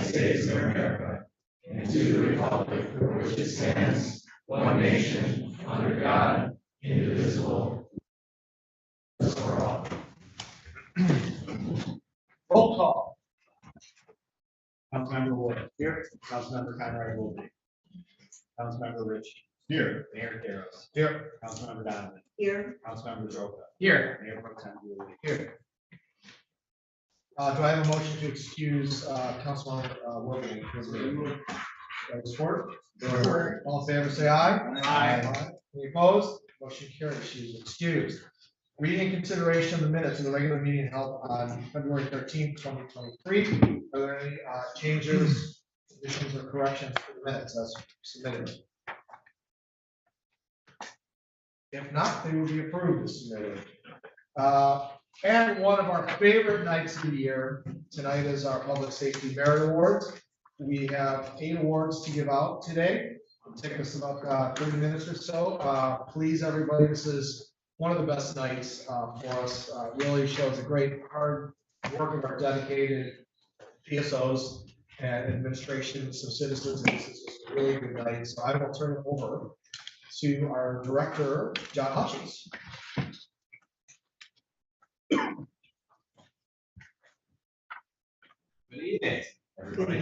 United States of America and to the republic for which it stands, one nation, under God, indivisible, for all. Roll call. Councilmember Wood. Here. Councilmember Conrad Willoughby. Councilmember Rich. Here. Mayor Garros. Here. Councilmember Donovan. Here. Councilmember Zerko. Here. Mayor Pro Tem Willoughby. Here. Do I have a motion to excuse Councilmember Willoughby? Support? All in favor, say aye. Aye. Any opposed? Motion carries. She is excused. Reading and consideration of the minutes of the regular meeting held on February 13th, 2023. Are there any changes, additions, or corrections to the minutes as submitted? If not, they will be approved as submitted. And one of our favorite nights of the year, tonight is our Public Safety Merit Awards. We have 8 awards to give out today. It'll take us about 30 minutes or so. Please, everybody, this is one of the best nights for us. Really shows a great hard work of our dedicated PSOs and administration, some citizens, and this is just a really good night. So I will turn it over to our director, John Hutchins. Good evening, everybody.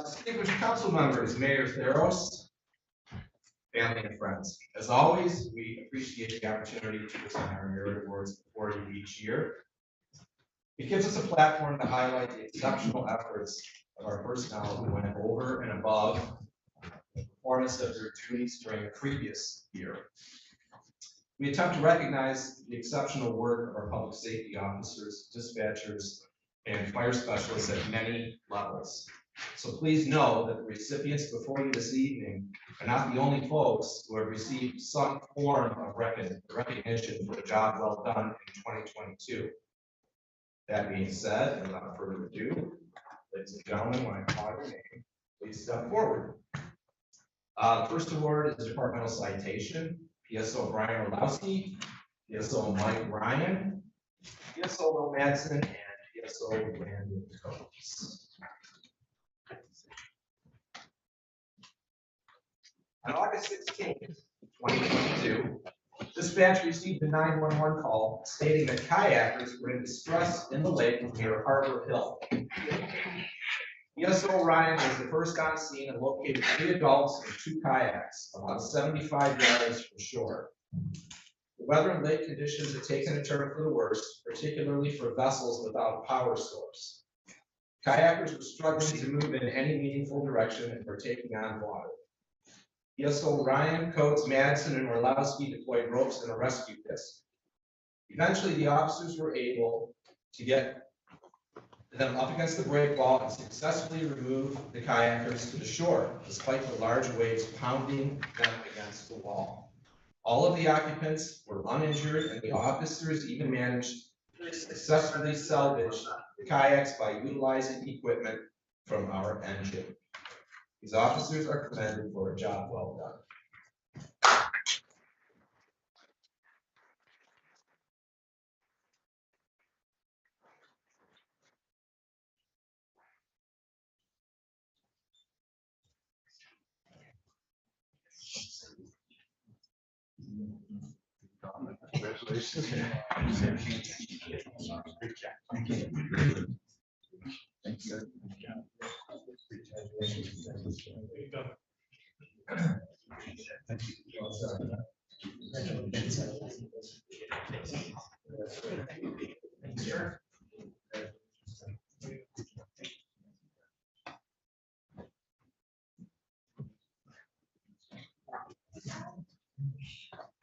Distinguished council members, Mayor Theros, family and friends. As always, we appreciate the opportunity to present our merit awards before you each year. It gives us a platform to highlight the exceptional efforts of our personnel who went over and above the performance of their duties during the previous year. We attempt to recognize the exceptional work of our public safety officers, dispatchers, and fire specialists at many levels. So please know that the recipients before you this evening are not the only folks who have received some form of recognition for the job well done in 2022. That being said, and without further ado, ladies and gentlemen, when I call your name, please step forward. The first award is Departmental Citation. PSO Brian Orlowski, PSO Mike Ryan, PSO Will Madsen, and PSO Brandon Coates. On August 16th, 2022, dispatch received a 911 call stating that kayakers were in distress in the lake near Harbor Hill. PSO Ryan was the first on scene and located 3 adults and 2 kayaks about 75 yards from shore. The weather and lake conditions had taken a turn for the worse, particularly for vessels without a power source. Kayakers were struggling to move in any meaningful direction and were taking on water. PSO Ryan, Coates, Madsen, and Orlowski deployed ropes and a rescue disc. Eventually, the officers were able to get them up against the break wall and successfully remove the kayakers to the shore, despite the large waves pounding them against the wall. All of the occupants were uninjured, and the officers even managed to successfully salvage the kayaks by utilizing equipment from our engine. These officers are commended for a job well done. Congratulations. Thank you. Thank you.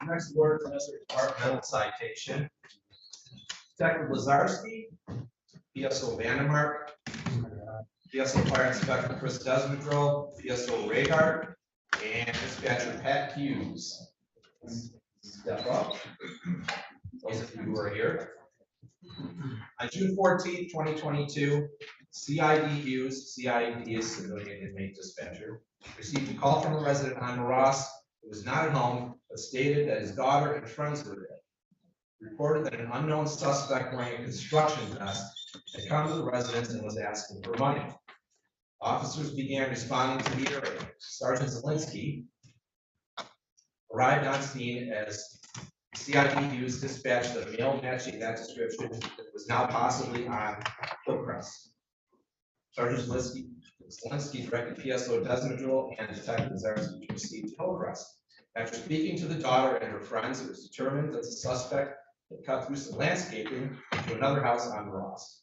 Next award is another departmental citation. Detective Lazarski, PSO Vandermark, PSO Fire Inspector Chris Desmondro, PSO Ragard, and Dispatcher Pat Hughes. Step up. Those of you who are here. On June 14th, 2022, CID Hughes, CID is Civilian Inmate Dispatcher, received a call from a resident on Ross who was not at home, but stated that his daughter and friends were there. reported that an unknown suspect wearing a construction vest had come to the residence and was asking for money. Officers began responding to the area. Sergeant Zielinski arrived on scene as CID Hughes dispatched a male matching that description that was now possibly on Hillcrest. Sergeant Zielinski directed PSO Desmondrill and Detective Zarski to proceed to Hillcrest. After speaking to the daughter and her friends, it was determined that the suspect had cut through some landscaping to another house on Ross.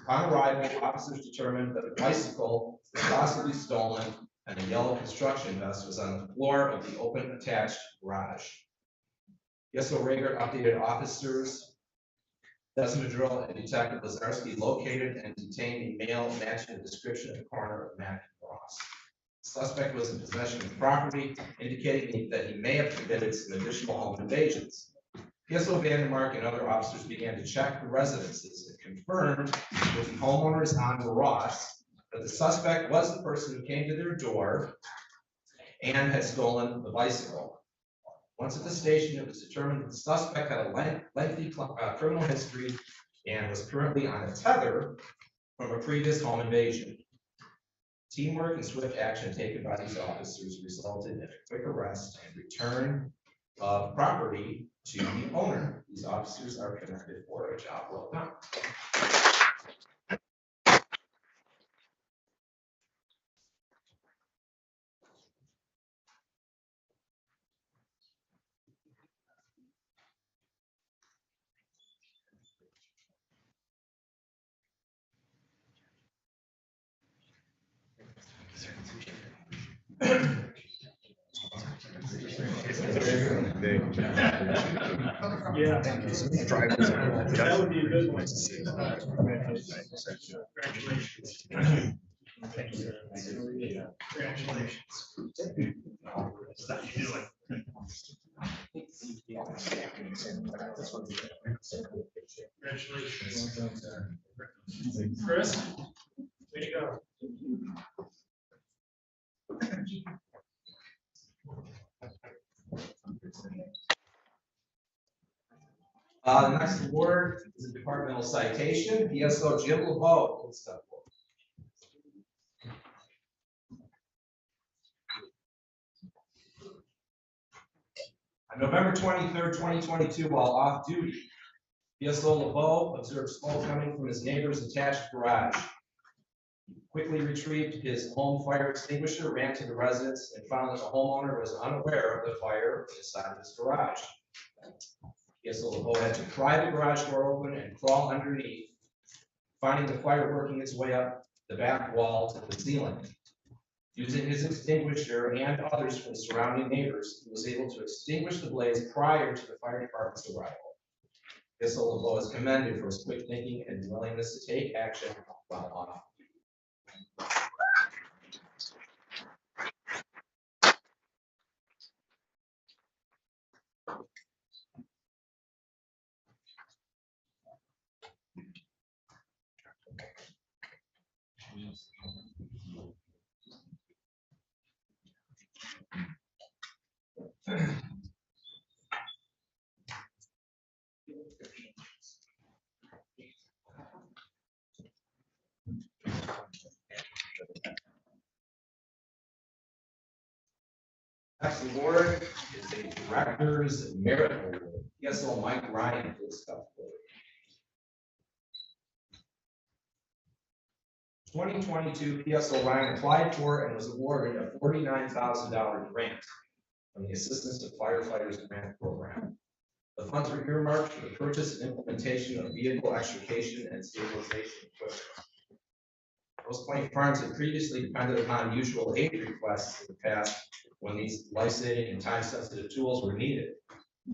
Upon arrival, officers determined that a bicycle was possibly stolen and a yellow construction vest was on the floor of the open attached garage. PSO Rager updated officers Desmondrill and Detective Lazarski located and detained a male matching the description at the corner of Mack and Ross. The suspect was in possession of property, indicating that he may have committed some additional home invasions. PSO Vandermark and other officers began to check the residences and confirmed with the homeowners on Ross that the suspect was the person who came to their door and had stolen the bicycle. Once at the station, it was determined that the suspect had a lengthy criminal history and was currently on a tether from a previous home invasion. Teamwork and swift action taken by these officers resulted in a quick arrest and return of property to the owner. These officers are commended for a job well done. Yeah. That would be a good one. Congratulations. Thank you. Congratulations. Congratulations. Chris, way to go. The next award is a departmental citation. PSO Jim LeBeau. Please step forward. On November 23rd, 2022, while off duty, PSO LeBeau observed smoke coming from his neighbor's attached garage. He quickly retrieved his home fire extinguisher, ran to the residence, and found that the homeowner was unaware of the fire inside his garage. PSO LeBeau had to pry the garage door open and crawl underneath, finding the fire working its way up the back wall to the ceiling. Using his extinguisher and others from surrounding neighbors, he was able to extinguish the blaze prior to the fire department's arrival. PSO LeBeau is commended for his quick thinking and willingness to take action while off. Next award is a Director's Merit Award. PSO Mike Ryan, please step forward. 2022 PSO Ryan applied for and was awarded a $49,000 grant from the Assistance to Firefighters Grant Program. The funds were earmarked for the purchase and implementation of vehicle extrication and stabilization equipment. Grosse Pointe Farms had previously depended upon mutual aid requests in the past when these life-saving and time-sensitive tools were needed.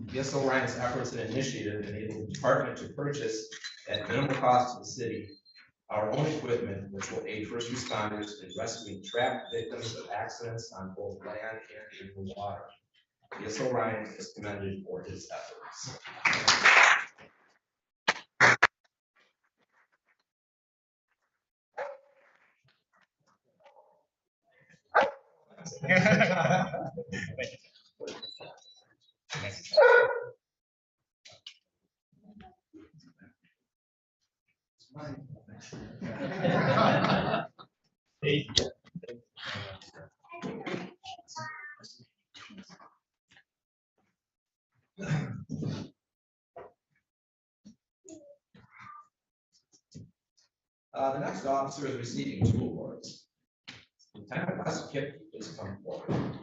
PSO Ryan's efforts and initiative enabled the department to purchase at minimal cost to the city our own equipment, which will aid first responders in rescuing trapped victims of accidents on both land and in the water. PSO Ryan is commended for his efforts. Thank you. The next officer is receiving 2 awards. Lieutenant Wes Kip, please come forward.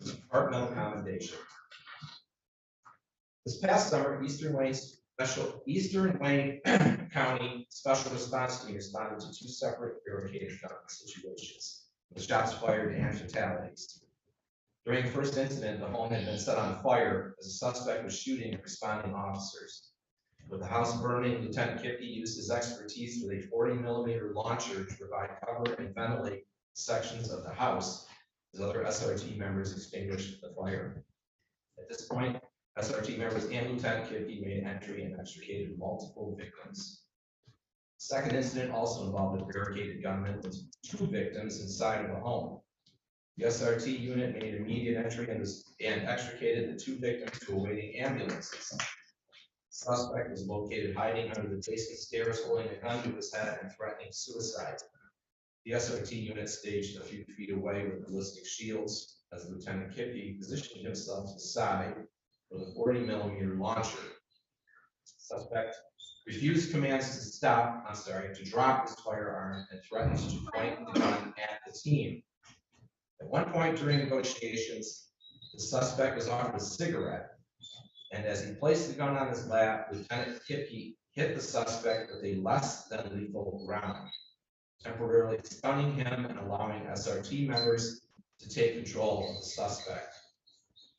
Departmental commendation. This past summer, Eastern Wayne County Special Response Team responded to 2 separate barricaded gun situations, with shots fired and fatalities. During the first incident, the home had been set on fire as a suspect was shooting at responding officers. With the house burning, Lieutenant Kippy used his expertise with a 40mm launcher to provide cover and ventilate sections of the house as other SRT members extinguished the fire. At this point, SRT members and Lieutenant Kippy made entry and extricated multiple victims. The second incident also involved a barricaded gunman with 2 victims inside of a home. The SRT unit made immediate entry and extricated the 2 victims to awaiting ambulances. The suspect was located hiding under the basement stairs, holding a gun to his head and threatening suicide. The SRT unit staged a few feet away with ballistic shields as Lieutenant Kippy positioned himself to the side with a 40mm launcher. The suspect refused commands to drop his firearm and threatened to point the gun at the team. At one point during negotiations, the suspect was offered a cigarette, and as he placed the gun on his lap, Lieutenant Kippy hit the suspect with a less than lethal round, temporarily stunning him and allowing SRT members to take control of the suspect.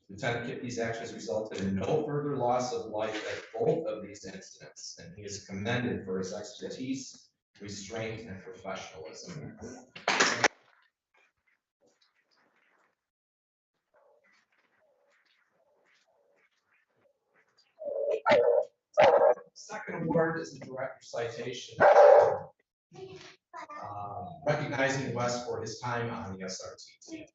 Lieutenant Kippy's actions resulted in no further loss of life at both of these incidents, and he is commended for his expertise, restraint, and professionalism. Second award is the director citation, recognizing Wes for his time on the SRT team.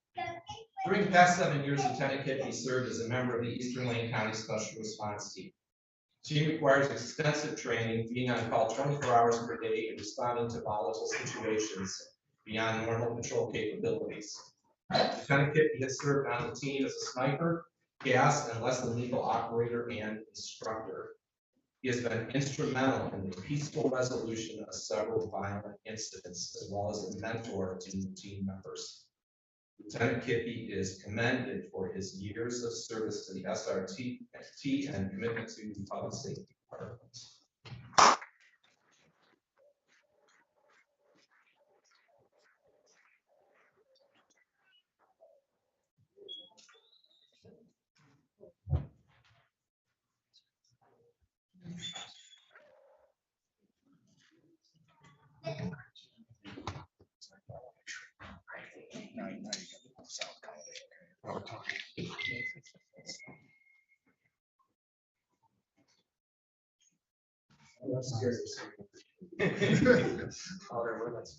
During the past 7 years, Lieutenant Kippy served as a member of the Eastern Wayne County Special Response Team. The team requires extensive training, being on call 24 hours per day and responding to volatile situations beyond normal patrol capabilities. Lieutenant Kippy has served on the team as a sniper, gas, and less than lethal operator and instructor. He has been instrumental in the peaceful resolution of several violent incidents, as well as a mentor to new team members. Lieutenant Kippy is commended for his years of service to the SRT and commitment to the public safety department.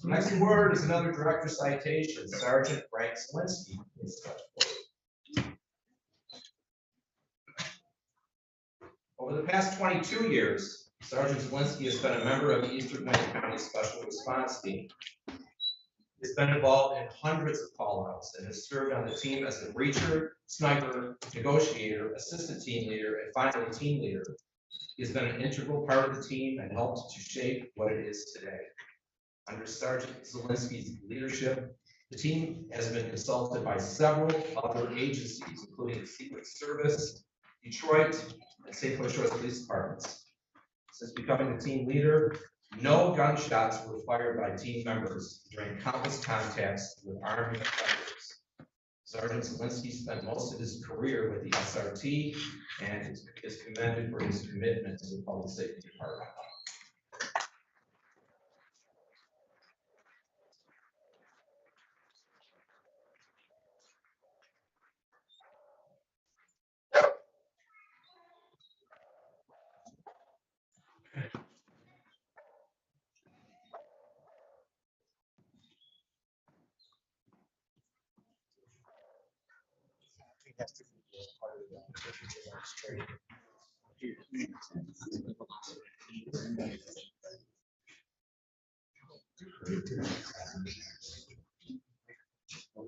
Next award is another director citation, Sergeant Frank Slinsky. Over the past 22 years, Sergeant Slinsky has been a member of the Eastern Wayne County Special Response Team. He's been involved in hundreds of call-outs and has served on the team as a breacher, sniper, negotiator, assistant team leader, and finally team leader. He has been an integral part of the team and helped to shape what it is today. Under Sergeant Zielinski's leadership, the team has been consulted by several other agencies, including the Secret Service, Detroit, and St. Louis Shores Police Departments. Since becoming the team leader, no gunshots were fired by team members during countless contacts with armed offenders. Sergeant Zielinski spent most of his career with the SRT and is commended for his commitment to the public safety department.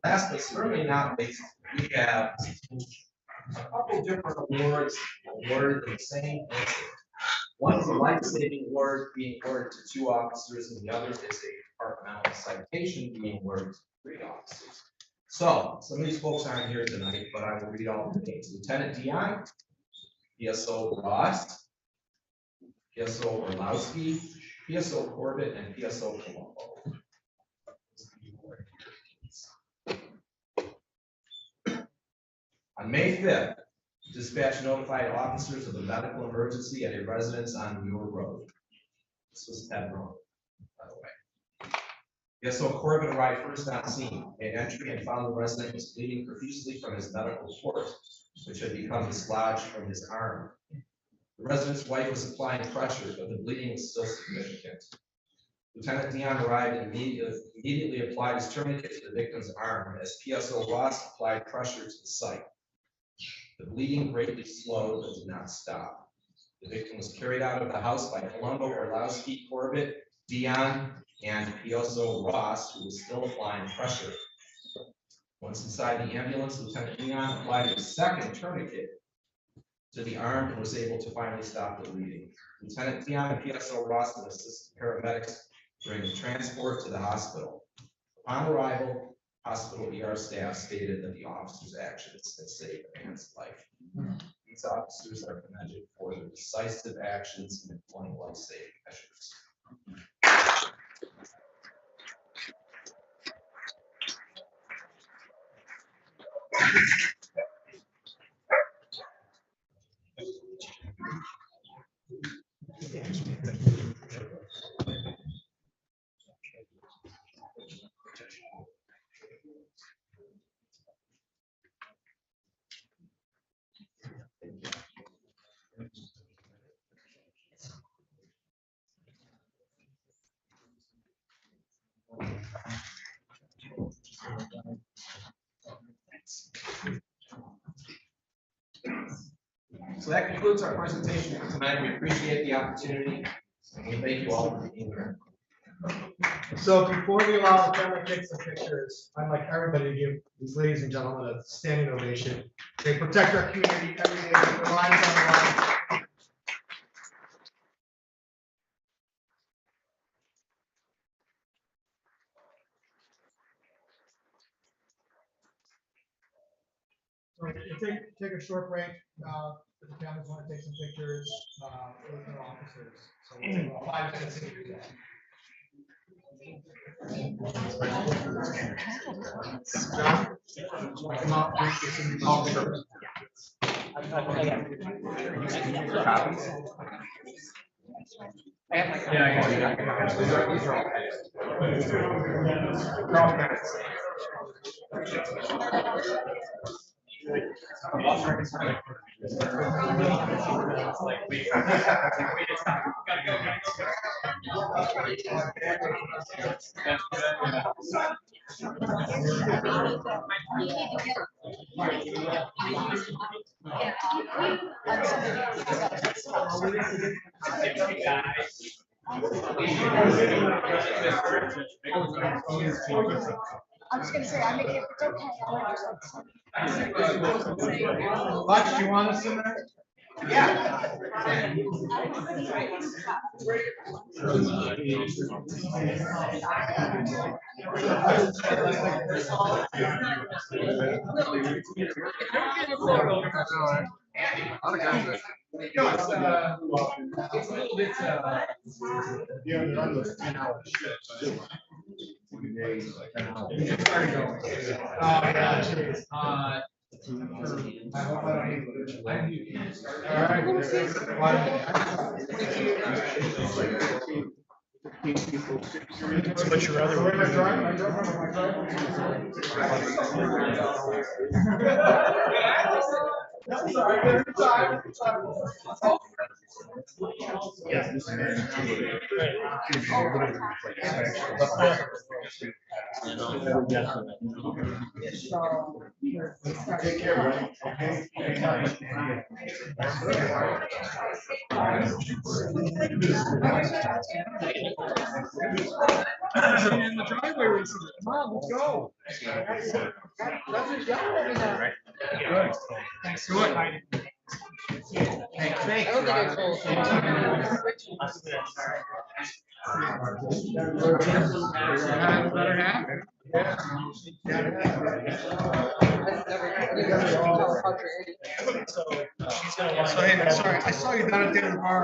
Last but certainly not least, we have a couple different awards awarded in the same incident. One is a life-saving award being awarded to 2 officers, and the other is a departmental citation being awarded to 3 officers. So, some of these folks aren't here tonight, but I will read all the names. Lieutenant Dion, PSO Ross, PSO Orlowski, PSO Corbett, and PSO Colombo. On May 5th, dispatch notified officers of a medical emergency at a residence on Muir Road. This was Ted Road, by the way. PSO Corbett arrived first on scene, made entry, and found the resident was bleeding profusely from his medical cord, which had become dislodged from his arm. The resident's wife was applying pressure, but the bleeding was still significant. Lieutenant Dion arrived and immediately applied his tourniquet to the victim's arm as PSO Ross applied pressure to the site. The bleeding greatly slowed but did not stop. The victim was carried out of the house by Colombo, Orlowski, Corbett, Dion, and PSO Ross, who was still applying pressure. Once inside the ambulance, Lieutenant Dion applied a second tourniquet to the arm and was able to finally stop the bleeding. Lieutenant Dion and PSO Ross then assisted paramedics during the transport to the hospital. Upon arrival, hospital ER staff stated that the officers' actions had saved a man's life. These officers are commended for their decisive actions in employing life-saving measures. So that concludes our presentation for tonight. We appreciate the opportunity, and we thank you all for being here. So before we allow the camera to take some pictures, I'd like everybody to give these ladies and gentlemen a standing ovation. They protect our community every day with their lives on the line. So we'll take a short break. If the families want to take some pictures with their officers. So we'll take about 5 minutes to do that. John, come out, please get some officers. Copies? These are all minutes. I was gonna say, I make it, it's okay. Lex, do you want us in there? Yeah. It's a little bit, yeah, they're on those 10-hour shifts. It's already going. Oh, yeah, jeez. I hope I don't need to. All right. What's your other one? I'm sorry. Take care, buddy. Okay. In the driveway recently. Come on, let's go. Good. Thanks. Good. Thanks. I don't think I told. Better half. So, hey, sorry, I saw you down at the end of the bar.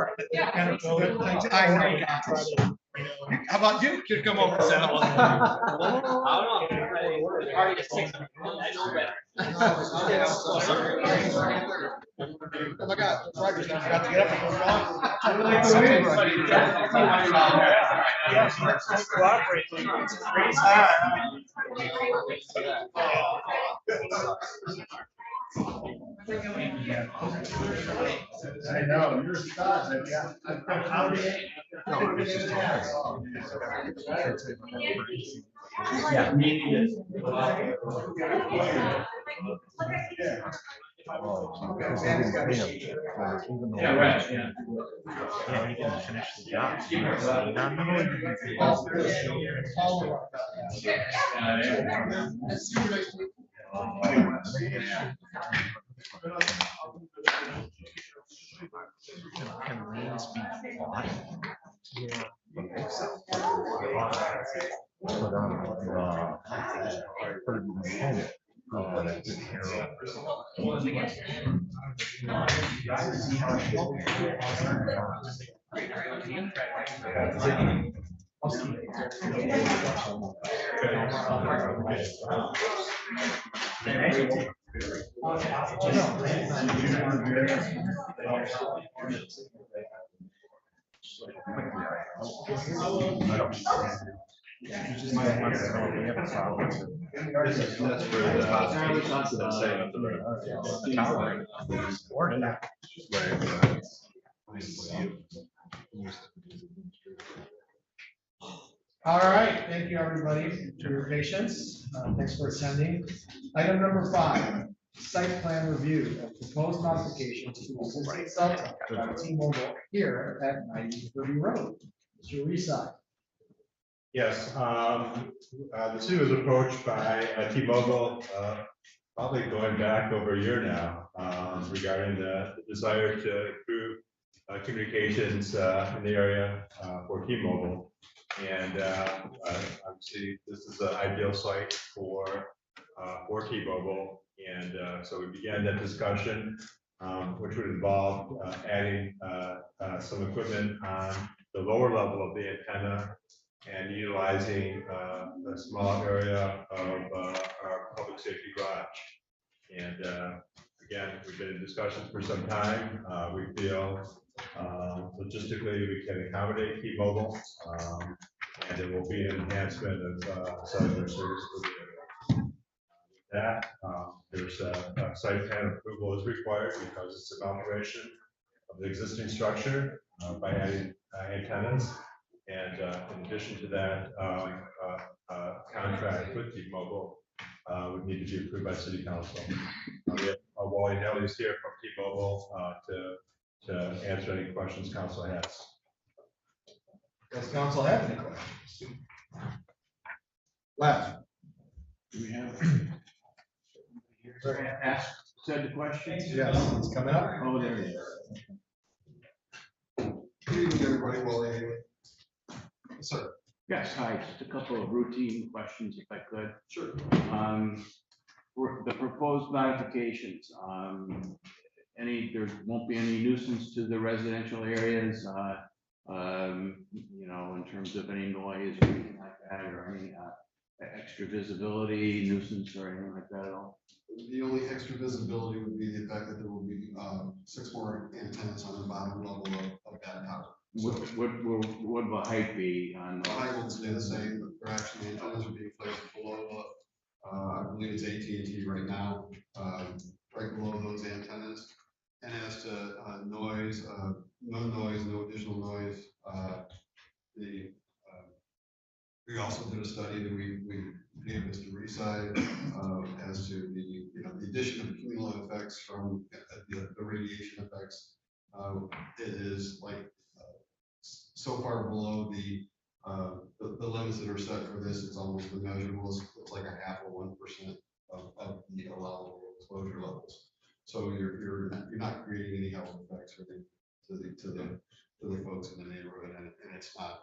I know. How about you? Could come over and say hello. Oh my God, Roger's gonna have to get up and go I know, you're a star, yeah. Yeah, right, yeah. Yeah, he didn't finish the job. Can liens be bought? Yeah. All right, thank you, everybody, for your patience. Thanks for attending. Item number 5, site plan review of proposed modifications to existing cell tower by T-Mobile here at 9030 Road. Mr. Reside. Yes, the city was approached by T-Mobile, probably going back over a year now, regarding the desire to improve communications in the area for T-Mobile. And obviously, this is an ideal site for T-Mobile. And so we began that discussion, which would involve adding some equipment on the lower level of the antenna and utilizing a small area of our public safety garage. And again, we've been in discussions for some time. We feel logistically we can accommodate T-Mobile, and it will be an enhancement of cellular service for the area. With that, there's a site plan approval is required because it's an alteration of the existing structure by adding antennas. And in addition to that, contract with T-Mobile would need to be approved by City Council. We have Wally Nelly's here from T-Mobile to answer any questions council has. Does council have any questions? Last. Do we have? Said the questions? Yes, it's coming up. Oh, there it is. Good evening, everybody. Wally. Sir. Yes, hi, just a couple of routine questions if I could. Sure. For the proposed modifications, there won't be any nuisance to the residential areas, you know, in terms of any noise or anything like that, or any extra visibility, nuisance or anything like that at all? The only extra visibility would be the fact that there will be 6 more antennas on the bottom level of that tower. So What will the height be on? the height will stay the same, but actually the antennas are being placed below, I believe it's AT&T right now, right below those antennas. And as to noise, no noise, no additional noise, the, we also did a study that we gave Mr. Reside as to the, the addition of cumulative effects from the radiation effects. It is like so far below the limits that are set for this, it's almost immeasurable. It's like a half of 1% of the allowable exposure levels. So you're not creating any health effects for to the folks in the neighborhood, and it's not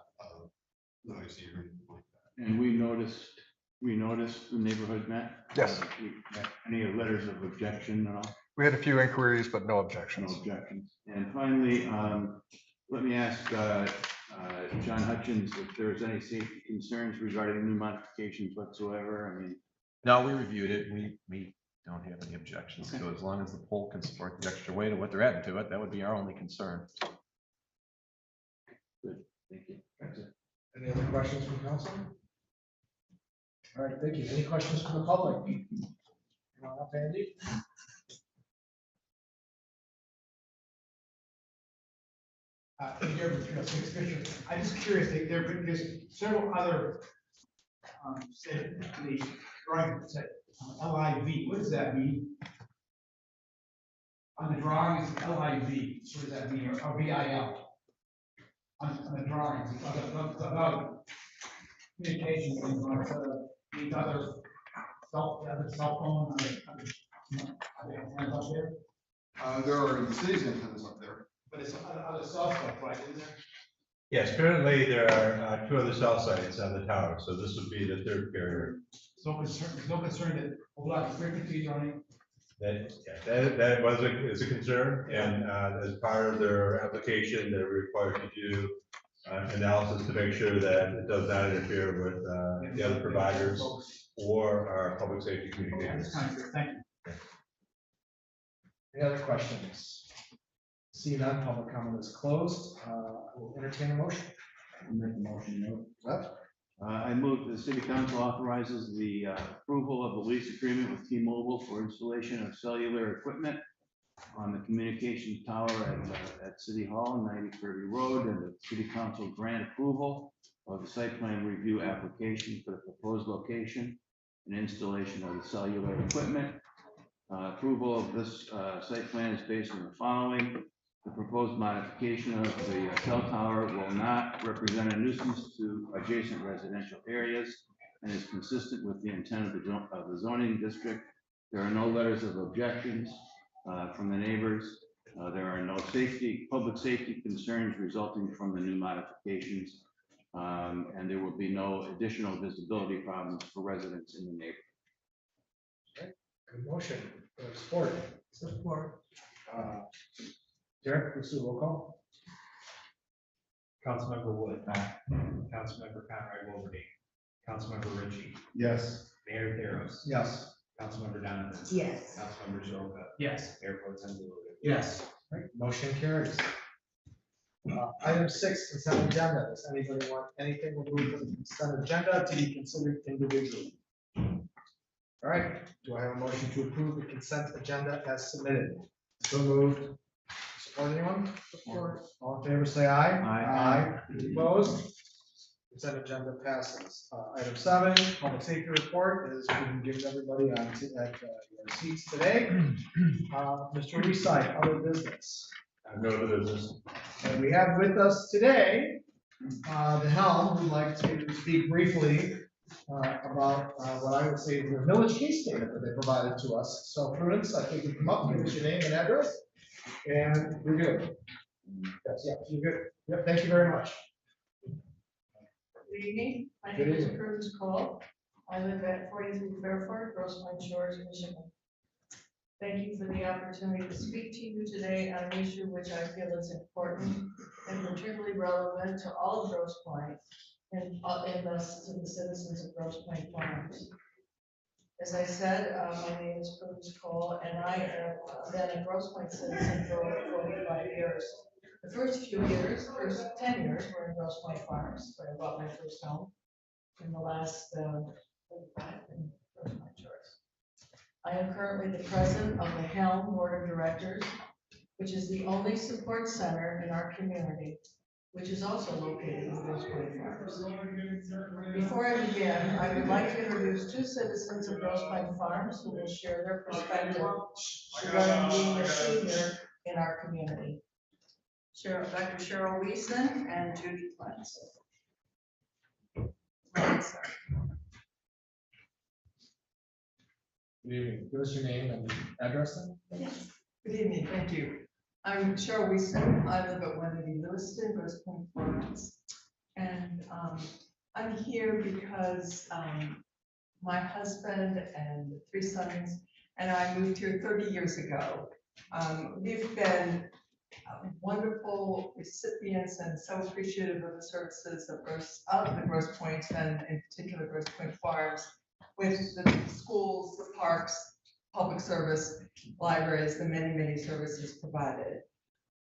noisy or anything like that. And we noticed the neighborhood, Matt? Yes. Any letters of objection at all? We had a few inquiries, but no No objections. objections. And finally, let me ask John Hutchins if there's any safety concerns regarding new modifications whatsoever. I mean, No, we reviewed it. We don't have any objections. So as long as the pole can support the extra weight of what they're adding to it, that would be our only concern. thank you. That's it. Any other questions from council? All right, thank you. Any questions from the public? Come on up, Andy. I'm just curious, there's several other, say, the drawing, say, LIV, what does that mean? On the drawings, LIV, what does that mean, or VIL? On the drawings, about communication with these other cell phone, up there, There are the city's antennas up there. but it's other cell stuff, right, isn't there? Yes, currently there are 2 other cell sites on the tower, so this would be the 3rd carrier. There's no concern that a lot of frequencies are on. That was is a concern, and as part of their application, they're required to do analysis to make sure that it does not interfere with the other providers or our public safety communications. Thank you. Any other questions? Seeing none, public comment is closed. I will entertain a motion. Make a motion, Left? I move that the city council authorizes the approval of the lease agreement with T-Mobile for installation of cellular equipment on the communications tower at City Hall, 90 Kirby Road, and the city council grant approval of the site plan review application for the proposed location and installation of the cellular equipment. Approval of this site plan is based on the following. The proposed modification of the cell tower will not represent a nuisance to adjacent residential areas and is consistent with the intent of the zoning district. There are no letters of objections from the neighbors. There are no public safety concerns resulting from the new modifications. And there will be no additional visibility problems for residents in the neighborhood. Good motion. Support. Support. Derek, please do a roll call. Councilmember Wood. Councilmember Conrad Wilberding. Councilmember Ritchie. Yes. Mayor Theros. Yes. Councilmember Donovan. Yes. Councilmember Zorba. Yes. Mayor Pro Tem Luda. Yes. Right, motion carries. Item 6, consent agenda. Does anybody want anything removed from the consent agenda to be considered individually? All right, do I have a motion to approve the consent agenda as submitted? So moved. Support anyone? Support. All in favor, say aye. Aye. Opposed? Consent agenda passes. Item 7, public safety report is being given to everybody at your seats today. Mr. Reside, other business. No other business. And we have with us today, the Helm, who'd like to speak briefly about what I would say is the village case statement that they provided to us. So Prudence, I think you come up, give us your name and address, and you're good. Yes, yeah, you're good. Yep, thank you very much. Good evening, my Good name is evening. Prudence Cole. I live at 43 Fairford, Grosse Pointe Shores, Michigan. Thank you for the opportunity to speak to you today on an issue which I feel is important and particularly relevant to all of Grosse Pointe and thus to the citizens of Grosse Pointe Farms. As I said, my name is Prudence Cole, and I have been a Grosse Pointe citizen for over 45 years. The first 10 years were in Grosse Pointe Farms, where I bought my first home. In the last 35 in Grosse Pointe Shores. I am currently the president of the Helm Board of Directors. which is the only support center in our community, which is also located in Grosse Pointe Farms. Before I begin, I would like to introduce two citizens of Grosse Pointe Farms who will share their perspective regarding being a senior in our community. Dr. Cheryl Wiesen and Judy Clance. Good evening. Give us your name and address then. Yes. Good evening, thank you. I'm Cheryl Wiesen. I live at 180 Lewiston, Grosse Pointe Farms. And I'm here because my husband and 3 sons and I moved here 30 years ago. We've been wonderful recipients and so appreciative of the services of the Grosse Pointe and in particular Grosse Pointe Farms, with the schools, the parks, public service, libraries, the many, many services provided.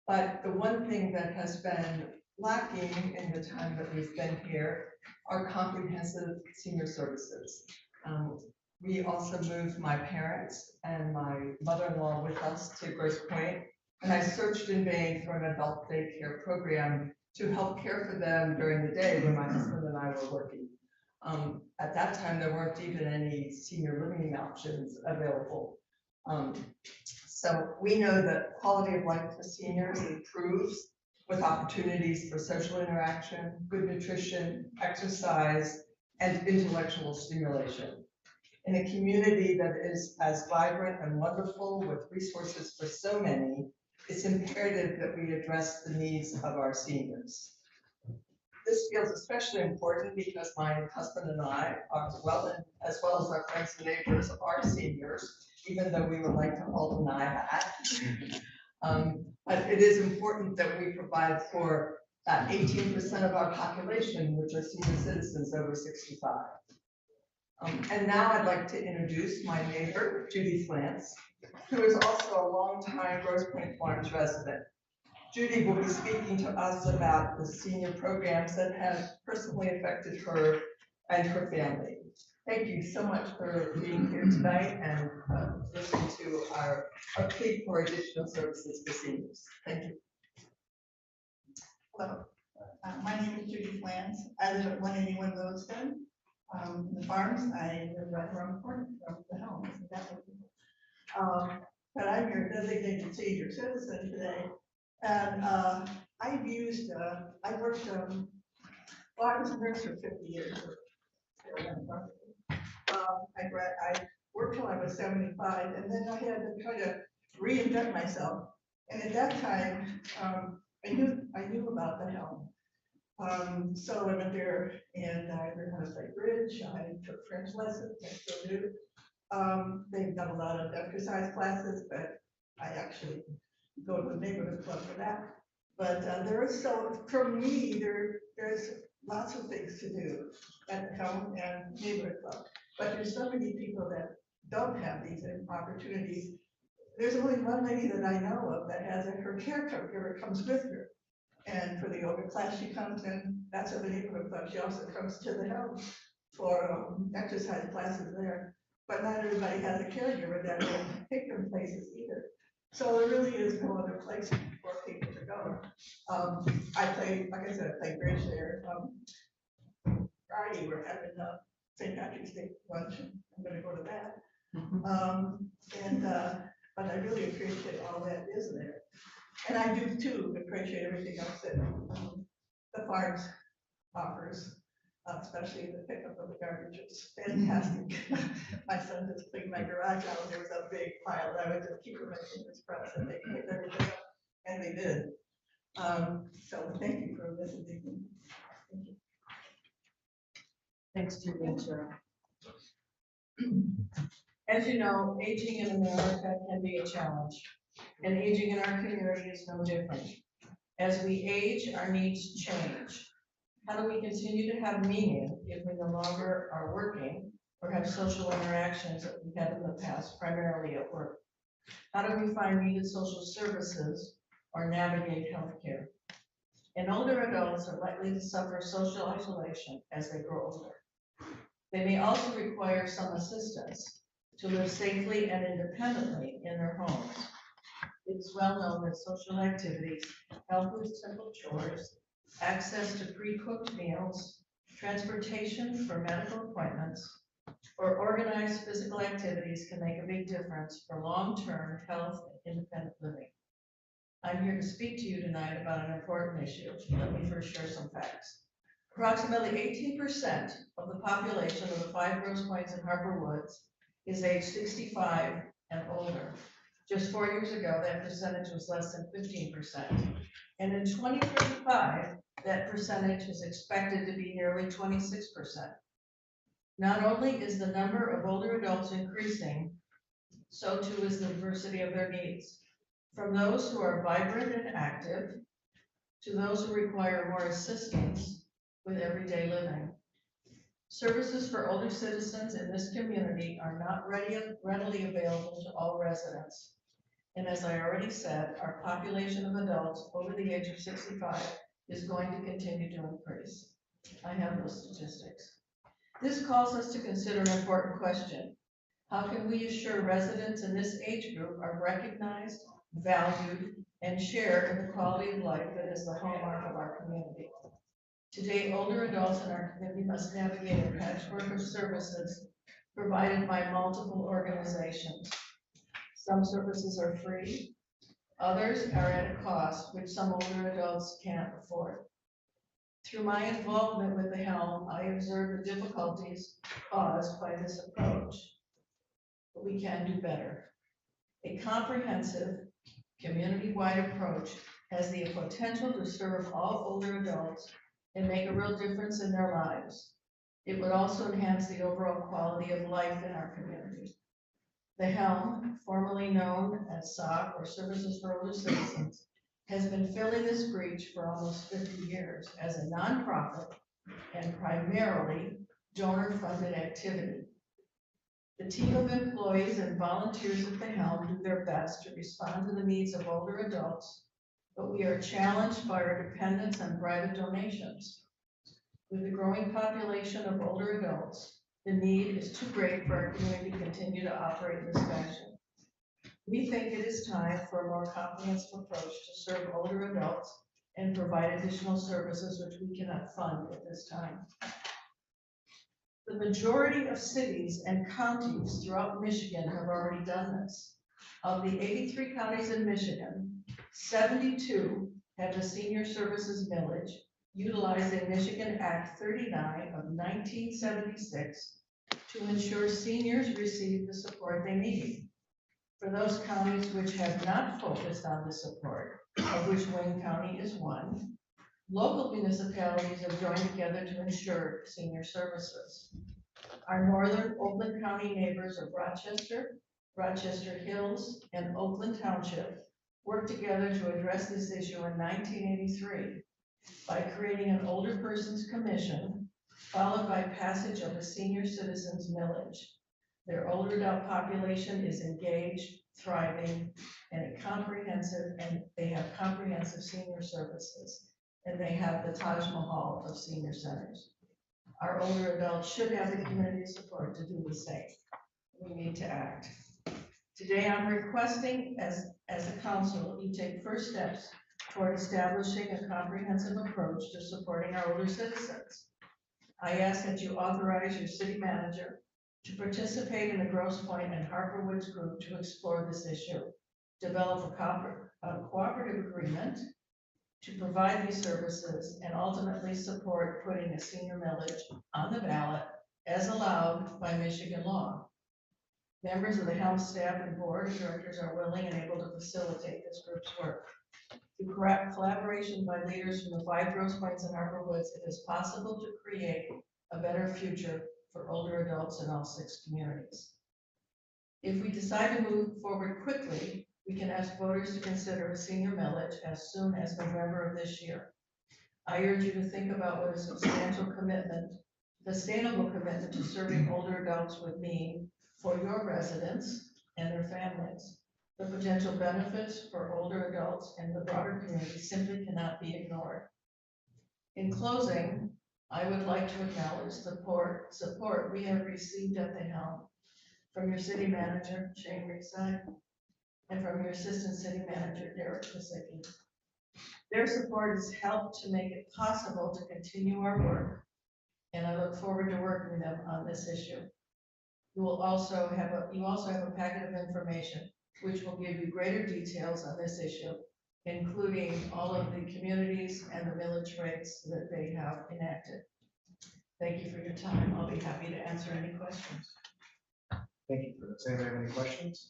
But the one thing that has been lacking in the time that we've been here are comprehensive senior services. We also moved my parents and my mother-in-law with us to Grosse Pointe, and I searched in vain for an adult daycare program to help care for them during the day when my husband and I were working. At that time, there weren't even any senior living options available. So we know that quality of life for seniors improves with opportunities for social interaction, good nutrition, exercise, and intellectual stimulation. In a community that is as vibrant and wonderful with resources for so many, it's imperative that we address the needs of our seniors. This feels especially important because my husband and I are as well as our friends and neighbors are seniors, even though we would like to all deny that. But it is important that we provide for 18% of our population, which are senior citizens over 65. And now I'd like to introduce my neighbor, Judy Clance, who is also a longtime Grosse Pointe Farms resident. Judy will be speaking to us about the senior programs that have personally affected her and her family. Thank you so much for being here tonight and listening to our plea for additional services for seniors. Thank you. Hello, my name is Judy Flans. I live at 181 Lewiston. The farms, I live right around the corner from the home. But I'm your designated senior citizen today. And I've worked, well, I was a nurse for 50 years. I worked till I was 75, and then I had to kind of reinvent myself. And at that time, I knew about the helm. So I went there and I learned how to play bridge. I took French lessons, I still do. They've got a lot of exercise classes, but I actually go to the neighborhood club for that. But for me, there's lots of things to do at the helm and neighborhood club. But there's so many people that don't have these opportunities. There's only one lady that I know of that has her caregiver comes with her. And for the yoga class she comes in, that's at the neighborhood club. She also comes to the helm for exercise classes there. But not everybody has a caregiver that will take them places either. So there really is no other place for people to go. I play, like I said, I play bridge there. Friday we're having St. Patrick's Day lunch. I'm going to go to that. But I really appreciate all that is there. And I do too appreciate everything else that the farms offers, especially the pickup of the garbage. It's fantastic. My son just cleaned my garage out. There was a big pile. I was just keeping my fingers crossed that they picked everything up, and they did. So thank you for listening. Thank you. Thanks, Judy and Cheryl. As you know, aging in America can be a challenge, and aging in our community is no different. As we age, our needs change. How do we continue to have meaning if we no longer are working or have social interactions that we had in the past, primarily at work? How do we find needed social services or navigate healthcare? And older adults are likely to suffer social isolation as they grow older. They may also require some assistance to live safely and independently in their homes. It is well known that social activities, help with simple chores, access to pre-cooked meals, transportation for medical appointments, or organized physical activities can make a big difference for long-term health and independent living. I'm here to speak to you tonight about an important issue. Let me first share some facts. Approximately 18% of the population of the 5 Grosse Pointes and Harper Woods is age 65 and older. Just 4 years ago, that percentage was less than 15%. And in 2035, that percentage is expected to be nearly 26%. Not only is the number of older adults increasing, so too is the diversity of their needs. From those who are vibrant and active to those who require more assistance with everyday living. Services for older citizens in this community are not readily available to all residents. And as I already said, our population of adults over the age of 65 is going to continue to increase. I have those statistics. This calls us to consider an important question. How can we assure residents in this age group are recognized, valued, and share in the quality of life that is the hallmark of our community? Today, older adults in our community must navigate a patchwork of services provided by multiple organizations. Some services are free, others are at a cost which some older adults can't afford. Through my involvement with the Helm, I observed the difficulties caused by this approach, but we can do better. A comprehensive, community-wide approach has the potential to serve all older adults and make a real difference in their lives. It would also enhance the overall quality of life in our community. The Helm, formerly known as SOC, or Services for Older Citizens, has been filling this breach for almost 50 years as a nonprofit and primarily donor-funded activity. The team of employees and volunteers at the Helm do their best to respond to the needs of older adults, but we are challenged by our dependence on private donations. With the growing population of older adults, the need is too great for our community to continue to operate in this fashion. We think it is time for a more comprehensive approach to serve older adults and provide additional services which we cannot fund at this time. The majority of cities and counties throughout Michigan have already done this. Of the 83 counties in Michigan, 72 have the senior services millage utilizing Michigan Act 39 of 1976 to ensure seniors receive the support they need. For those counties which have not focused on this support, of which Wayne County is one, local municipalities have joined together to ensure senior services. Our northern Oakland County neighbors of Rochester, Rochester Hills, and Oakland Township worked together to address this issue in 1983 by creating an older persons commission, followed by passage of the senior citizens millage. Their older adult population is engaged, thriving, and they have comprehensive senior services, and they have the Taj Mahal of senior centers. Our older adults should have the community support to do the same. We need to act. Today, I'm requesting as a council, you take first steps toward establishing a comprehensive approach to supporting our older citizens. I ask that you authorize your city manager to participate in the Grosse Pointe and Harper Woods group to explore this issue, develop a cooperative agreement to provide these services, and ultimately support putting a senior millage on the ballot as allowed by Michigan law. Members of the Helm staff and board of directors are willing and able to facilitate this group's work. Through collaboration by leaders from the 5 Grosse Pointes and Harper Woods, it is possible to create a better future for older adults in all 6 communities. If we decide to move forward quickly, we can ask voters to consider a senior millage as soon as November of this year. I urge you to think about what a sustainable commitment to serving older adults would mean for your residents and their families. The potential benefits for older adults and the broader community simply cannot be ignored. In closing, I would like to acknowledge the support we have received at the Helm from your city manager, Shane Reeside, and from your Assistant City Manager, Derek Kosicki. Their support has helped to make it possible to continue our work, and I look forward to working with them on this issue. You also have a packet of information which will give you greater details on this issue, including all of the communities and the millage rates that they have enacted. Thank you for your time. I'll be happy to answer any questions. Thank you for this. Anybody have any questions?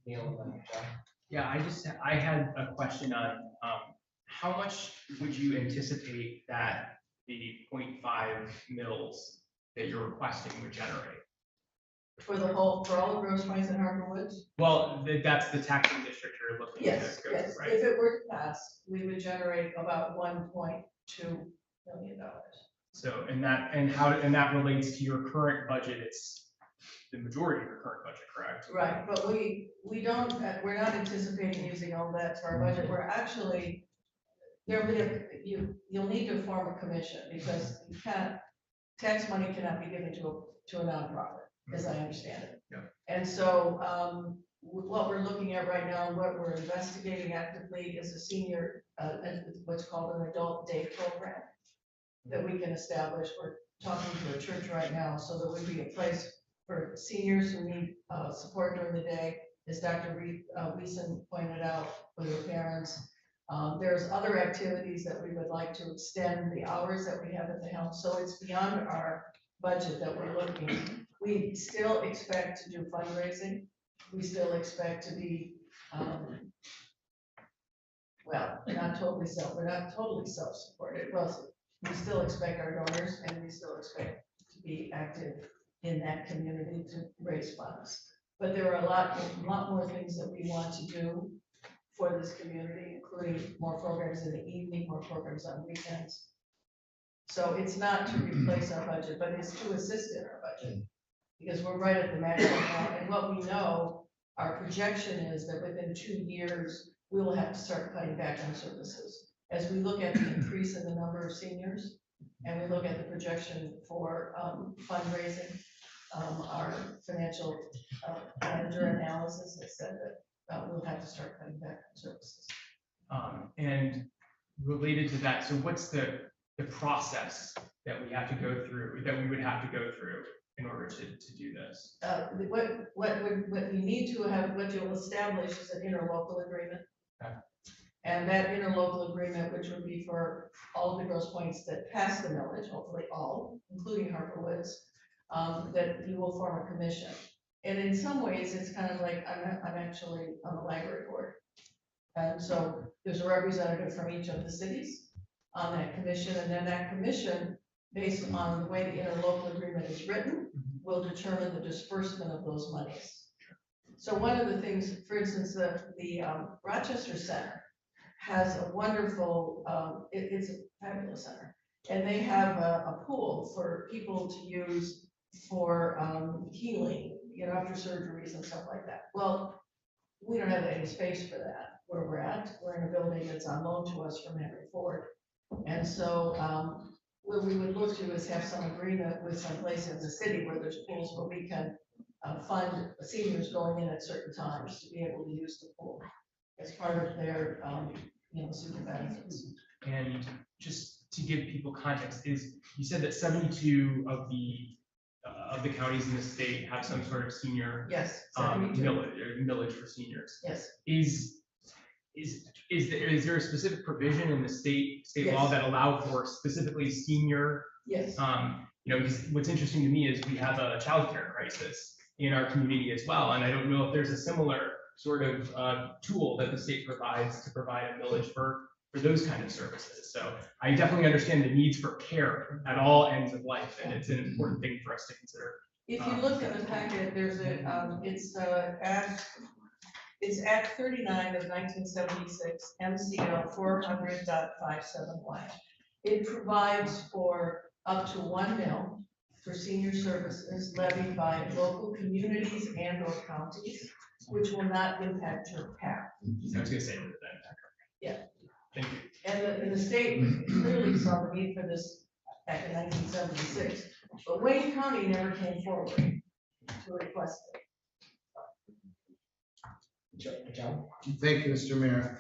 Neil, and then John. Yeah, I had a question on, how much would you anticipate that the 0.5 mils that you're requesting would generate? For all of Grosse Pointe and Harbor Woods? Well, that's the taxing district you're looking to Yes, go yes. to, right? If it were to pass, we would generate about $1.2 million. So, and that relates to your current budget, it's the majority of your current budget, correct? Right, but we're not anticipating using all that for our budget. We're actually, you'll need to form a commission because tax money cannot be given to a nonprofit, as I understand it. Yeah. And so, what we're looking at right now, and what we're investigating actively is a senior, what's called an adult day program that we can establish. We're talking to a church right now, so there would be a place for seniors who need support during the day, as Dr. Wiesen pointed out, for their parents. There's other activities that we would like to extend the hours that we have at the helm, so it's beyond our budget that we're looking. We still expect to do fundraising. We still expect to be, well, we're not totally self-supported. Well, we still expect our donors, and we still expect to be active in that community to raise funds. But there are a lot more things that we want to do for this community, including more programs in the evening, more programs on weekends. So it's not to replace our budget, but it's to assist in our budget, because we're right at the maximum now. And what we know, our projection is that within 2 years, we will have to start cutting back on services. As we look at the increase in the number of seniors, and we look at the projection for fundraising, our financial manager analysis has said that we'll have to start cutting back on services. And related to that, so what's the process that we have to go through, that we would have to go through in order to do this? What we need to have, what you'll establish is an interlocal agreement. Okay. And that interlocal agreement, which would be for all of the Grosse Pointes that pass the millage, hopefully all, including Harbor Woods, that you will form a commission. And in some ways, it's kind of like, I'm actually on the library board. And so there's a representative from each of the cities on that commission, and then that commission, based on the way the interlocal agreement is written, will determine the disbursement of those monies. So one of the things, for instance, the Rochester Center has a wonderful, it's a fabulous center, and they have a pool for people to use for healing, after surgeries and stuff like that. Well, we don't have any space for that where we're at. We're in a building that's on loan to us from Henry Ford. And so what we would look to is have some agreement with some place in the city where there's pools where we can fund seniors going in at certain times to be able to use the pool as part of their, senior benefits. And just to give people context, is you said that 72 of the counties in the state have some sort of senior Yes. 72. millage for seniors. Yes. Is there a specific provision in the state law Yes. that allow for specifically senior? Yes. Because what's interesting to me is we have a childcare crisis in our community as well, and I don't know if there's a similar sort of tool that the state provides to provide a millage for those kind of services. So I definitely understand the needs for care at all ends of life, and it's an important thing for us to consider. If you look at the packet, there's it's Act 39 of 1976, MCL 400.571. It provides for up to 1 mil for senior services levied by local communities and or counties, which will not impact your PAC. I was gonna say that. Yeah. Thank you. And the state clearly saw the need for this back in 1976, but Wayne County never came forward to request it. Joe? Thank you, Mr. Mayor.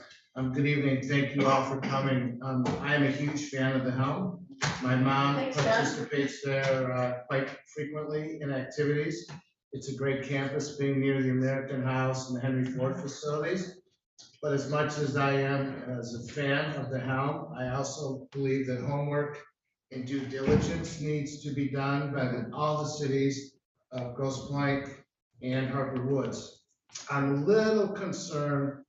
Good evening. Thank you all for coming. I am a huge fan of the Helm. My mom Thanks, Dad. participates there quite frequently in activities. It's a great campus, being near the American House and the Henry Ford facilities. But as much as I am as a fan of the Helm, I also believe that homework and due diligence needs to be done by all the cities of Grosse Pointe and Harper Woods. I'm a little concerned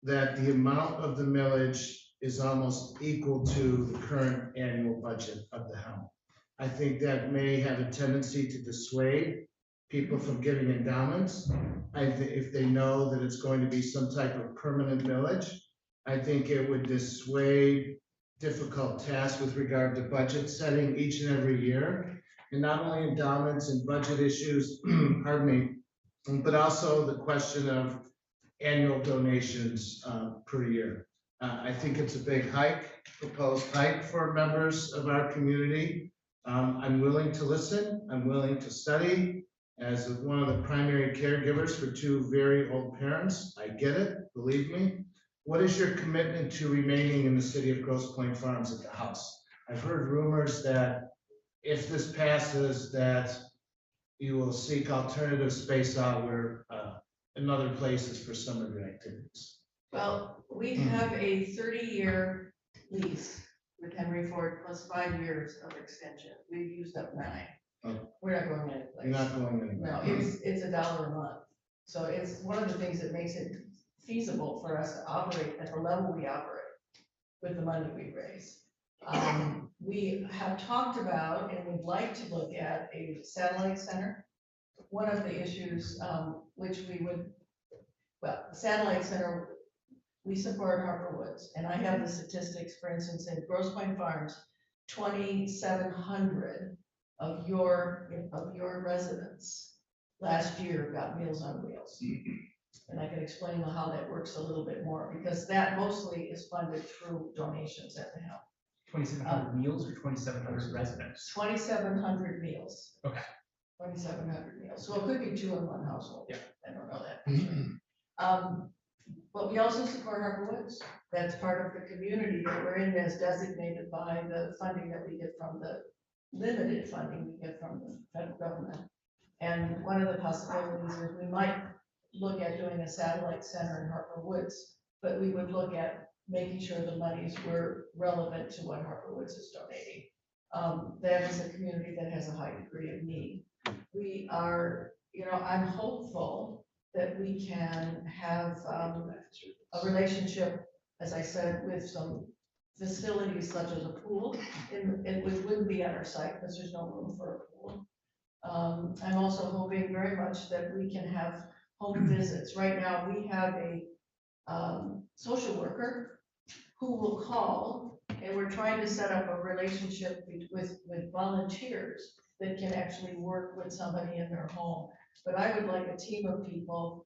that the amount of the millage is almost equal to the current annual budget of the Helm. I think that may have a tendency to dissuade people from giving endowments. If they know that it's going to be some type of permanent millage, I think it would dissuade difficult tasks with regard to budget setting each and every year. And not only endowments and budget issues, pardon me, but also the question of annual donations per year. I think it's a big hike, proposed hike for members of our community. I'm willing to listen, I'm willing to study. As one of the primary caregivers for two very old parents, I get it, believe me. What is your commitment to remaining in the city of Grosse Pointe Farms at the house? I've heard rumors that if this passes, that you will seek alternative space out where in other places for some of your activities. Well, we have a 30-year lease with Henry Ford plus 5 years of extension. We've used up 9. Oh. We're not going anyplace. You're not going anywhere. No, it's $1 a month. So it's one of the things that makes it feasible for us to operate at the level we operate with the money we raise. We have talked about and would like to look at a satellite center. One of the issues which we would, well, the satellite center, we support Harper Woods, and I have the statistics, for instance, in Grosse Pointe Farms, 2,700 of your residents last year got Meals on Wheels. And I can explain how that works a little bit more, because that mostly is funded through donations at the Helm. 2,700 meals or 2,700 residents? 2,700 meals. Okay. 2,700 meals, so it could be 2 in one household. Yeah. I don't know that. But we also support Harper Woods. That's part of the community that we're in, as designated by the funding that we get from the limited funding we get from the federal government. And one of the possibilities is we might look at doing a satellite center in Harper Woods, but we would look at making sure the monies were relevant to what Harper Woods is donating. That is a community that has a high degree of need. We are, I'm hopeful that we can have a relationship, as I said, with some facilities such as a pool, which wouldn't be at our site because there's no room for a pool. I'm also hoping very much that we can have home visits. Right now, we have a social worker who will call, and we're trying to set up a relationship with volunteers that can actually work with somebody in their home. But I would like a team of people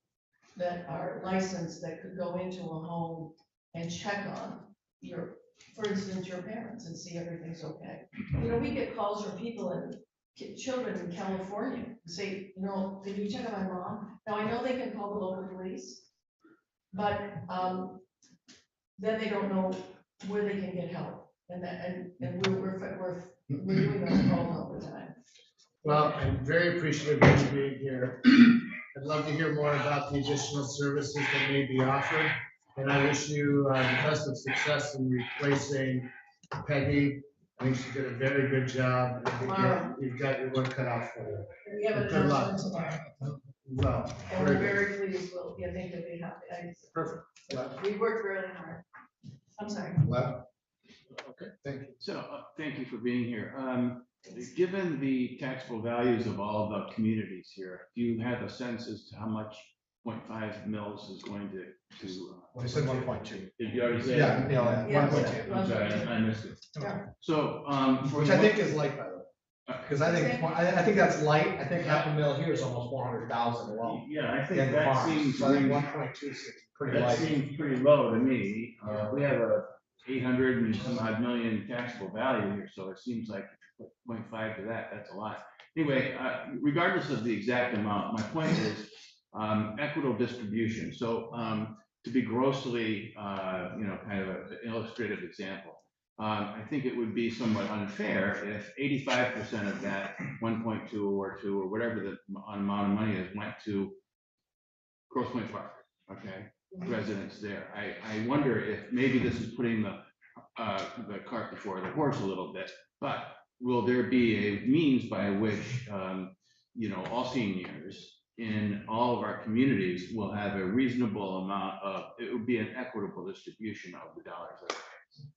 that are licensed that could go into a home and check on for instance, your parents and see everything's okay. We get calls from people and children in California who say, did you check on my mom? Now, I know they can call the local police, but then they don't know where they can get help. And we're doing those calls all the time. Well, I'm very appreciative of you being here. I'd love to hear more about the additional services that may be offered. And I wish you the best of success in replacing Peggy. I think she did a very good job. I think you've got your work cut out for you. We have an Good luck. announcement tomorrow. Well, And we're very good. very pleased, I think you'll be happy. Perfect. We worked really hard. I'm sorry. Well, okay, thank you. So, thank you for being here. Given the taxable values of all the communities here, do you have a sense as to how much 0.5 mils is going to? Well, you said 1.2. Did you already say? Yeah, Yes. 1.2. I'm sorry, I missed it. Yeah. So, Which I think is light, by the way. Because I think that's light. I think half a mil here is almost 400,000 alone. Yeah, I think In the that farms. seems, So I think 1.2 seems pretty that light. seems pretty low to me. We have a 800 and some odd million taxable value here, so it seems like 0.5 to that, that's a lot. Anyway, regardless of the exact amount, my point is, equitable distribution. So to be grossly, kind of an illustrative example, I think it would be somewhat unfair if 85% of that 1.2 or 2 or whatever the amount of money is went to Grosse Pointe Park, okay, residents there. I wonder if maybe this is putting the cart before the horse a little bit, but will there be a means by which, all seniors in all of our communities will have a reasonable amount of, it would be an equitable distribution of the dollars that are raised?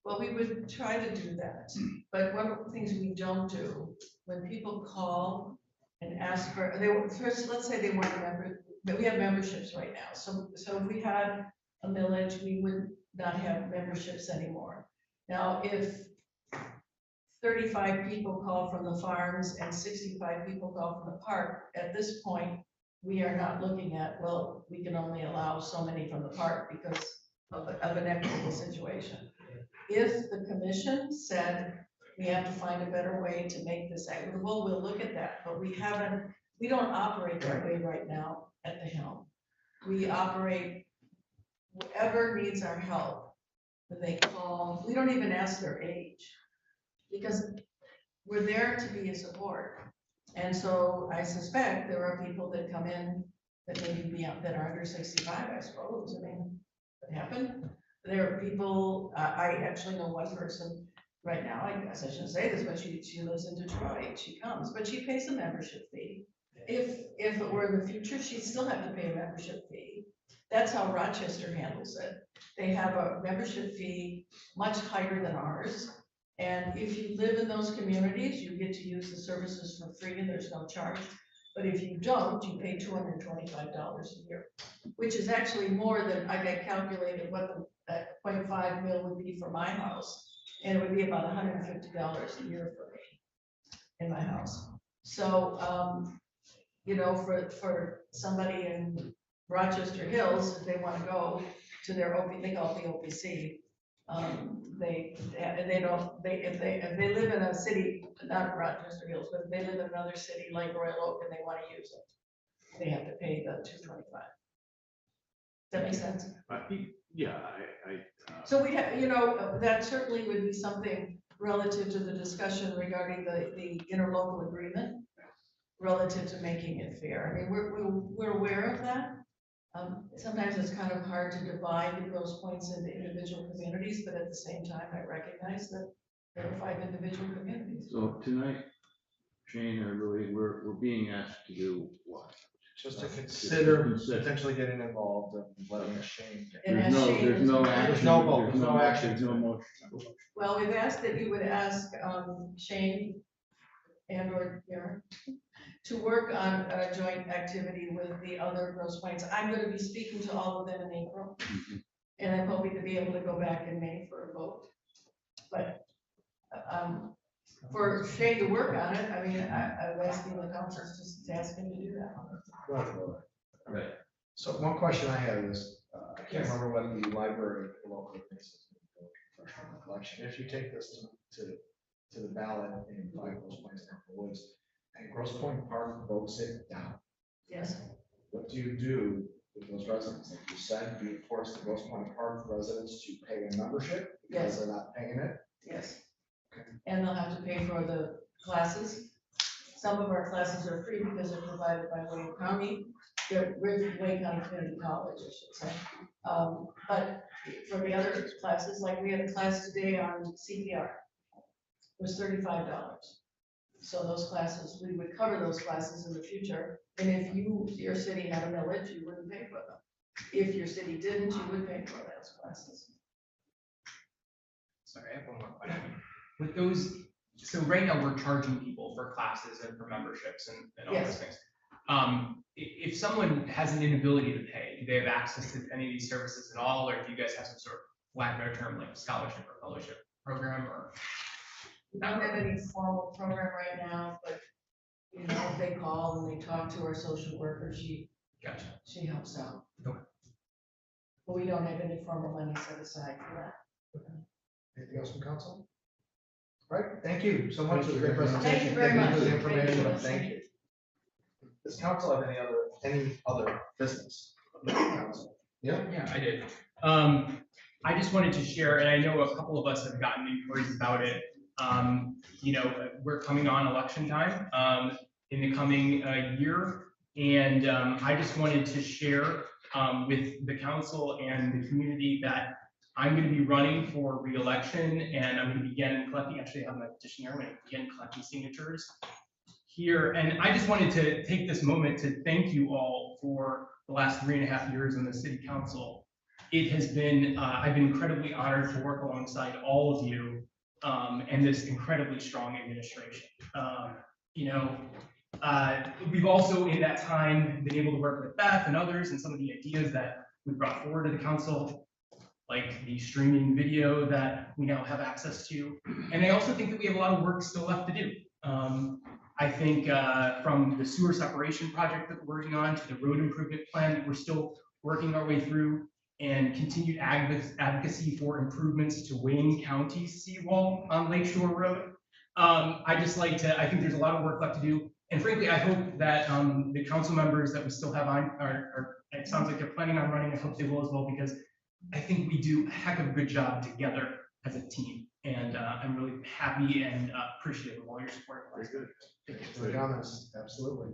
Well, we would try to do that, but one of the things we don't do, when people call and ask for, first, let's say they want a member, but we have memberships right now, so if we had a millage, we would not have memberships anymore. Now, if 35 people call from the farms and 65 people call from the park, at this point, we are not looking at, well, we can only allow so many from the park because of an equitable situation. If the commission said we have to find a better way to make this equitable, we'll look at that, but we don't operate that way right now at the helm. We operate, whoever needs our help, when they call, we don't even ask their age, because we're there to be a support. And so I suspect there are people that come in that maybe that are under 65, I suppose. I mean, what happened? There are people, I actually know one person right now, I guess I shouldn't say this, but she lives in Detroit. She comes, but she pays a membership fee. If it were in the future, she'd still have to pay a membership fee. That's how Rochester handles it. They have a membership fee much higher than ours. And if you live in those communities, you get to use the services for free and there's no charge. But if you don't, you pay $225 a year, which is actually more than I got calculated what the 0.5 mil would be for my house. And it would be about $150 a year for me in my house. So, for somebody in Rochester Hills, if they want to go to their they call it the OPC. If they live in a city, not Rochester Hills, but if they live in another city like Royal Oak and they want to use it, they have to pay the $225. Does that make sense? Yeah, So we have, that certainly would be something relative to the discussion regarding the interlocal agreement, relative to making it fair. I mean, we're aware of that. Sometimes it's kind of hard to divide the Grosse Pointes into individual communities, but at the same time, I recognize that there are 5 individual communities. so tonight, Shane or Louis, we're being asked to do what? Just to consider potentially getting involved and letting Shane. And There's as no, Shane there's is- no action. There's no vote, there's there's no action. There's no motion. Well, we've asked that you would ask Shane and or Karen to work on a joint activity with the other Grosse Pointes. I'm going to be speaking to all of them in April. And I'm hoping to be able to go back in May for a vote. But for Shane to work on it, I mean, I'm asking the councils just to ask him to do that. Right. So one question I had is, I can't remember what the library local is. Collection. If you take this to the ballot in 5 Grosse Pointes and Woods, and Grosse Pointe Park votes it down, Yes. what do you do with those residents? Like do you force the Grosse Pointe Park residents to pay a membership because Yes. they're not paying it? Yes. And they'll have to pay for the classes. Some of our classes are free because they're provided by Wayne County. They're with Wayne County Community College, I should say. But for the other classes, like we had a class today on CPR, it was $35. So those classes, we would cover those classes in the future. And if your city had a millage, you wouldn't pay for them. If your city didn't, you would pay for those classes. Sorry, I have one more question. With those, so right now we're charging people for classes and for memberships and all those Yes. things. If someone has an inability to pay, do they have access to any of these services at all? Or do you guys have some sort of, lack of a better term, like scholarship or fellowship program or? We don't have any formal program right now, but, if they call and they talk to our social worker, she helps out. Okay. But we don't have any formal money set aside for that. Anything else from council? All right, thank you so much for the great presentation. Thank you very much. for the Thank you. information. Thank you. Does council have any other business? Yeah, Yeah, I did. I just wanted to share, and I know a couple of us have gotten inquiries about it. We're coming on election time, in the coming year. And, I just wanted to share, with the council and the community that I'm gonna be running for reelection, and I'm gonna begin collecting, actually I have my petition here, I'm gonna begin collecting signatures here. And I just wanted to take this moment to thank you all for the last 3.5 years in the city council. It has been, I've been incredibly honored to work alongside all of you, and this incredibly strong administration. We've also in that time been able to work with Beth and others and some of the ideas that we brought forward to the council, like the streaming video that we now have access to. And I also think that we have a lot of work still left to do. I think from the sewer separation project that we're working on to the road improvement plan that we're still working our way through, and continued advocacy for improvements to Wayne County's seawall on Lakeshore Road. I think there's a lot of work left to do. And frankly, I hope that the council members that we still have on it sounds like they're planning on running. I hope they will as well, because I think we do a heck of a good job together as a team. And I'm really happy and appreciative of all your support. very good. Thank you for the comments, absolutely.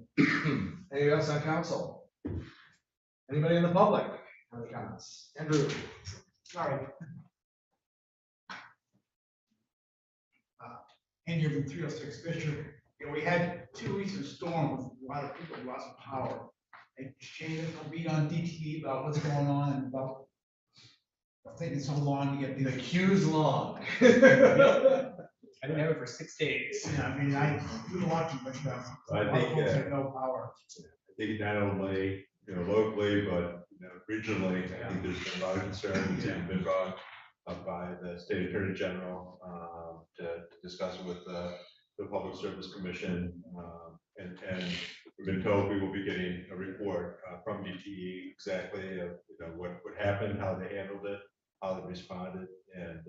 Anyone else on council? Anybody in the public have any comments? Andrew? Sorry. Andrew from 306 Fisher. We had 2 weeks of storm with a lot of people who lost power. And Shane, I'll be on DTE about what's going on and about taking so long to get The these. queue's long. I've been having it for 6 days. Yeah, I mean, I do watch it, but I a lot of think, folks have no power. I think not only, locally, but, regionally, I think there's been a lot of concern that's even been brought up by the state attorney general, to discuss it with the Public Service Commission. And we've been told we will be getting a report from DTE exactly of, what happened, how they handled it, how they responded, and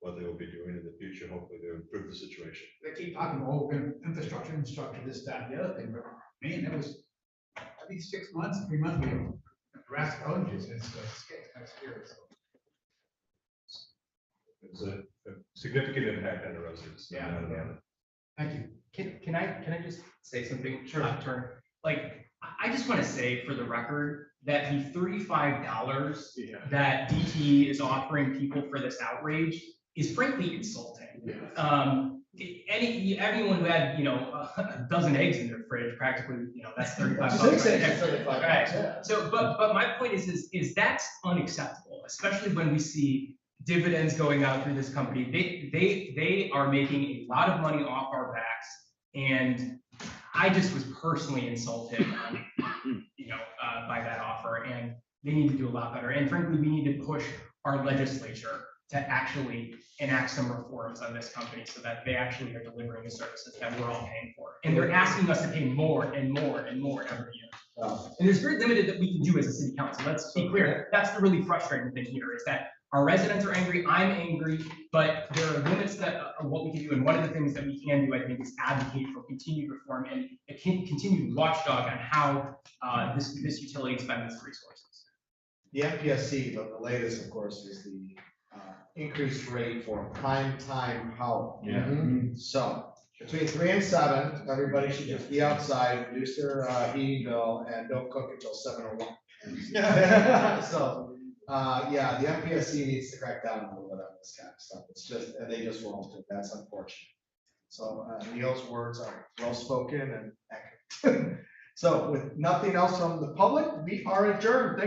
what they will be doing in the future, hopefully to improve the situation. They keep talking about, oh, infrastructure, this, that, and the other thing, but man, that was, I think 6 months, 3 months, we have grass outages, it's kind of scary, so. It's a significant impact on the residents. no Yeah, doubt about yeah. it. Thank you. Can I just say something? Sure. Turn. I just want to say for the record that the $35 that DTE is offering people for this outrage is frankly insulting. Anyone who had, a dozen eggs in their fridge, practically, that's $35. Right. So, but my point is that's unacceptable, especially when we see dividends going out through this company. They are making a lot of money off our backs, and I just was personally insulted, by that offer, and they need to do a lot better. And frankly, we need to push our legislature to actually enact some reforms on this company so that they actually are delivering the services that we're all paying for. And they're asking us to pay more and more and more every year. And there's very limited that we can do as a city council. Let's be clear. That's the really frustrating thing here, is that our residents are angry, I'm angry, but there are limits of what we can do. And one of the things that we can do, I think, is advocate for continued reform and a continued watchdog on how this utility spends its resources. The MPSC, but the latest, of course, is the increased rate for prime time power. So between 3 and 7, everybody should just be outside, reduce their heating bill, and don't cook until 7:01. So. Yeah, the MPSC needs to crack down a little bit on this kind of stuff. It's just, and they just won't. That's unfortunate. So Neil's words are well spoken and accurate. So with nothing else from the public, we are adjourned. Thank